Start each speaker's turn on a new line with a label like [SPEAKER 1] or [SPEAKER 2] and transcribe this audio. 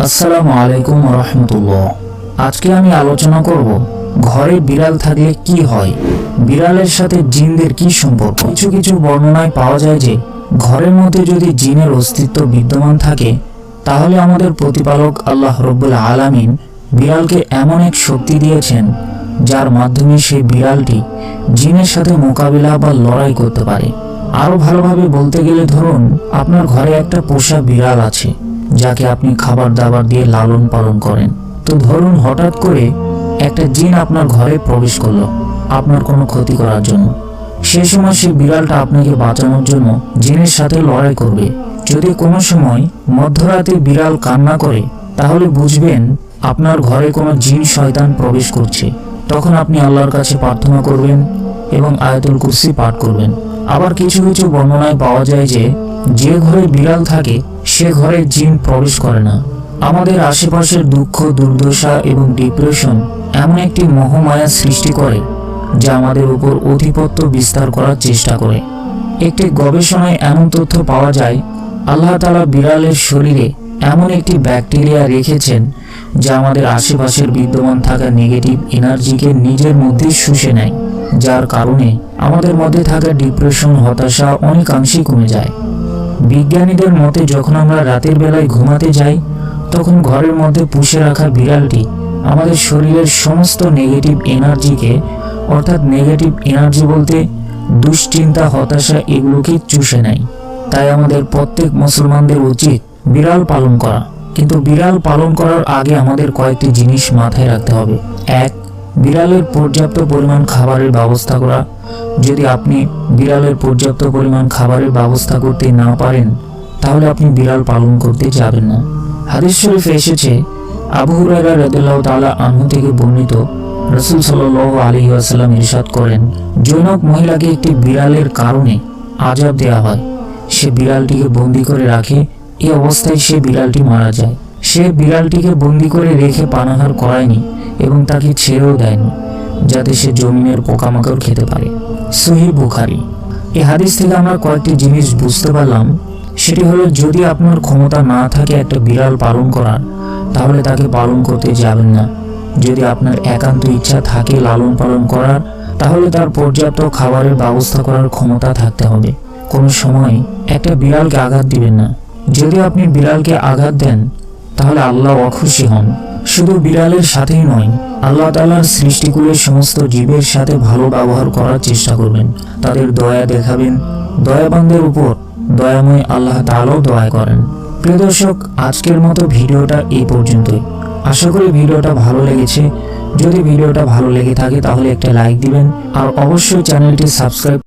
[SPEAKER 1] আসসালামু আলাইকুম রহমতুল্লাহ। আজকে আমি আলোচনা করব ঘরে বিড়াল থাকলে কি হয়, বিড়ালের সাথে জিনদের কি সম্পর্ক। কিছু কিছু বর্ণনায় পাওয়া যায় যে ঘরের মধ্যে যদি জিনের অস্তিত্ব বিদ্যমান থাকে তাহলে আমাদের প্রতিপালক আল্লাহ রব্বুল আলামিন বিড়ালকে এমন এক শক্তি দিয়েছেন যার মাধ্যমে সেই বিড়ালটি জিনের সাথে মোকাবিলা বা লড়াই করতে পারে। আরো ভালোভাবে বলতে গেলে ধরুন আপনার ঘরে একটা পোষা বিড়াল আছে যাকে আপনি খাবার দাবার দিয়ে লালন পালন করেন। তো ধরুন হঠাৎ করে একটা জিন আপনার ঘরে প্রবেশ করলো আপনার কোনো ক্ষতি করার জন্য। সেই সময় সেই বিড়ালটা আপনাকে বাঁচানোর জন্য জিনের সাথে লড়াই করবে। যদি কোনো সময় মধ্যরাতে বিড়াল কান্না করে তাহলে বুঝবেন আপনার ঘরে কোনো জিন শয়তান প্রবেশ করছে। তখন আপনি আল্লাহর কাছে প্রার্থনা করবেন এবং আয়াতুল কুরসি পাঠ করবেন। আবার কিছু কিছু বর্ণনায় পাওয়া যায় যে ঘরে বিড়াল থাকে সে ঘরে জিন প্রবেশ করে না। আমাদের আশেপাশের দুঃখ, দুর্দশা এবং ডিপ্রেশন এমন একটি মোহমায়া সৃষ্টি করে যা আমাদের উপর আধিপত্য বিস্তার করার চেষ্টা করে। একটি গবেষণায় এমন তথ্য পাওয়া যায় আল্লাহ তাআলা বিড়ালের শরীরে এমন একটি ব্যাকটেরিয়া রেখেছেন যা আমাদের আশেপাশের বিদ্যমান থাকা নেগেটিভ এনার্জিকে নিজের মধ্যে শুষে নেয়, যার কারণে আমাদের মধ্যে থাকা ডিপ্রেশন, হতাশা অনেকাংশেই কমে যায়। বিজ্ঞানীদের মতে যখন আমরা রাতের বেলায় ঘুমাতে যাই তখন ঘরের মধ্যে পুষে রাখা বিড়ালটি আমাদের শরীরের সমস্ত নেগেটিভ এনার্জিকে, অর্থাৎ নেগেটিভ এনার্জি বলতে দুশ্চিন্তা, হতাশা, এগুলোকে চুষে নেয়। তাই আমাদের প্রত্যেক মুসলমানদের উচিত বিড়াল পালন করা। কিন্তু বিড়াল পালন করার আগে আমাদের কয়েকটি জিনিস মাথায় রাখতে হবে। 1. বিড়ালের পর্যাপ্ত পরিমাণ খাবারের ব্যবস্থা করা। যদি আপনি বিড়ালের পর্যাপ্ত পরিমাণ খাবারের ব্যবস্থা করতে না পারেন তাহলে আপনি বিড়াল পালন করতে যাবেন না। হাদিস শরীফে এসেছে, আবু হুরায়রা রাদিয়াল্লাহু তাআলা আনহু থেকে বর্ণিত, রাসূল সাল্লাল্লাহু আলাইহি ওয়াসাল্লাম ইরশাদ করেন, জৈনক মহিলাকে একটি বিড়ালের কারণে আযাব দেওয়া হয়। সে বিড়ালটিকে বন্দি করে রাখে, এই অবস্থায় সে বিড়ালটি মারা যায়। সে বিড়ালটিকে বন্দি করে রেখে পানাহার করায়নি এবং তাকে ছেড়েও দেয়নি যাতে সে জমিনের পোকামাকড় খেতে পারে। সহিহ বুখারী। এই হাদিস থেকে আমরা কয়েকটি জিনিস বুঝতে পারলাম। সেটি হলো, যদি আপনার ক্ষমতা না থাকে একটা বিড়াল পালন করার তাহলে তাকে পালন করতে যাবেন না। যদি আপনার একান্ত ইচ্ছা থাকে লালন পালন করার তাহলে তার পর্যাপ্ত খাবারের ব্যবস্থা করার ক্ষমতা থাকতে হবে। কোনো সময় একটা বিড়ালকে আঘাত দিবেন না। যদি আপনি বিড়ালকে আঘাত দেন তাহলে আল্লাহ অখুশি হন। শুধু বিড়ালের সাথেই নয়, আল্লাহ তাআলার সৃষ্টিকুলের সমস্ত জীবের সাথে ভালো ব্যবহার করার চেষ্টা করবেন, তাদের দয়া দেখাবেন। দয়াবানদের উপর দয়াময় আল্লাহ তাআলাও দয়া করেন। প্রিয় দর্শক, আজকের মতো ভিডিওটা এই পর্যন্তই। আশা করি ভিডিওটা ভালো লেগেছে। যদি ভিডিওটা ভালো লেগে থাকে তাহলে একটা লাইক দিবেন আর অবশ্যই চ্যানেলটি সাবস্ক্রাইব